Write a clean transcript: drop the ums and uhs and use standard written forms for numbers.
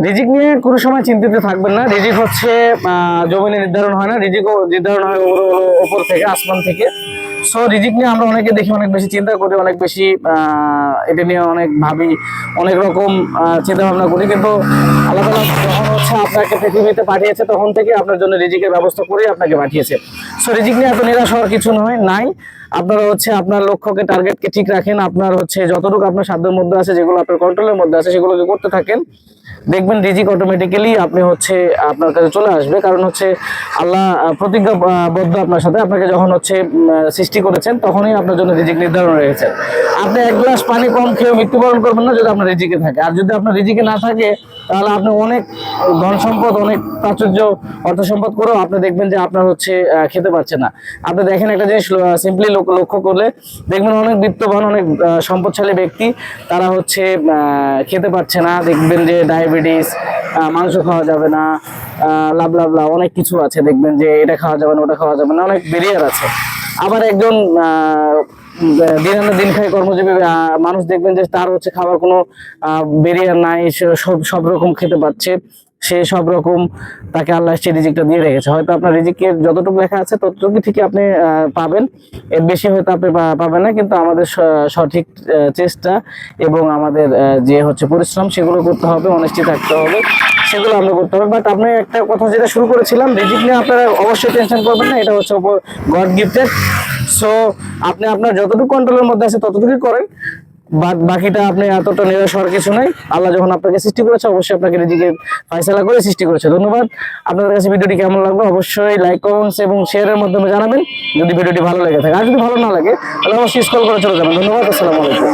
রিজিক নিয়ে কোনো সময় চিন্তিত থাকবেন না। রিজিক হচ্ছে জমিনে নির্ধারণ হয় না, রিজিকও নির্ধারণ হয় উপর থেকে, আসমান থেকে। সো রিজিক নিয়ে আমরা অনেকে দেখি অনেক বেশি চিন্তা করি, অনেক বেশি এটা নিয়ে অনেক ভাবি, অনেক রকম চিন্তা ভাবনা করি, কিন্তু আল্লাহ তাআলা যখন হচ্ছে আপনাকে পৃথিবীতে পাঠিয়েছে তখন থেকে আপনার জন্য রিজিকের ব্যবস্থা করেই আপনাকে পাঠিয়েছে। সো রিজিক নিয়ে এত নিরাশ হওয়ার কিছু নাই। আপনারা হচ্ছে আপনার লক্ষ্যকে, টার্গেটকে ঠিক রাখেন। আপনার হচ্ছে যতটুকু আপনার সাধ্যের মধ্যে আছে, যেগুলো আপনার কন্ট্রোলের মধ্যে আছে, সেগুলোকে করতে থাকেন। দেখবেন রিজিক অটোমেটিক্যালি আপনি হচ্ছে আপনার কাছে চলে আসবে। কারণ হচ্ছে আল্লাহ প্রতিজ্ঞাবদ্ধ আপনার সাথে। আপনাকে যখন হচ্ছে সৃষ্টি করেছেন তখনই আপনার জন্য রিজিক নির্ধারণ রয়েছে। আপনি এক গ্লাস পানি কম খেয়ে মৃত্যুবরণ করবেন না যদি আপনার রিজিকে থাকে। আর যদি আপনার রিজিকে না থাকে তাহলে আপনি অনেক ধন সম্পদ, অনেক প্রাচুর্য, অর্থ সম্পদ করেও আপনি দেখবেন যে আপনার হচ্ছে খেতে পারছে না। আপনি দেখেন একটা জিনিস সিম্পলি লক্ষ্য করলে দেখবেন অনেক বিত্তবান, অনেক সম্পদশালী ব্যক্তি তারা হচ্ছে খেতে পারছে না। দেখবেন যে ডায়াবেটিস, মাংস খাওয়া যাবে না, লাভ অনেক কিছু আছে। দেখবেন যে এটা খাওয়া যাবে না, ওটা খাওয়া যাবে না, অনেক ব্যারিয়ার আছে। আবার একজন দিন আনে দিন খায় কর্মজীবী মানুষ দেখবেন যে তার হচ্ছে খাবার কোনো ব্যারিয়ার নাই, সে সব রকম খেতে পাচ্ছে। সে সব রকম তাকে আল্লাহ সে রিজিকটা দিয়ে রেখেছে। হয়তো আপনার রিজিকের যতটুকু লেখা আছে ততটুকু ঠিকই আপনি পাবেন, এর বেশি হয়তো আপনি পাবেন না। কিন্তু আমাদের সঠিক চেষ্টা এবং আমাদের যে হচ্ছে পরিশ্রম, সেগুলো করতে হবে, অনেস্টি থাকতে হবে, সেগুলো আমরা করতে হবে। বাট আপনি একটা কথা যেটা শুরু করেছিলাম, রিজিক নিয়ে আপনারা অবশ্যই টেনশন করবেন না। এটা হচ্ছে গড গিফটেড। সো আপনি আপনার যতটুকু কন্ট্রোলের মধ্যে আছে ততটুকুই করেন, বাকিটা আপনি এতটা নিরাশ হওয়ার কিছু নাই। আল্লাহ যখন আপনাকে সৃষ্টি করেছে অবশ্যই আপনাকে রিজিকের ফয়সালা করে সৃষ্টি করেছে। ধন্যবাদ। আপনাদের কাছে ভিডিওটি কেমন লাগলো অবশ্যই লাইক, কমেন্টস এবং শেয়ারের মাধ্যমে জানাবেন যদি ভিডিওটি ভালো লেগে থাকে। আর যদি ভালো না লাগে তাহলে অবশ্যই স্ক্রল করে চলে যাবেন। ধন্যবাদ। আসসালামু আলাইকুম।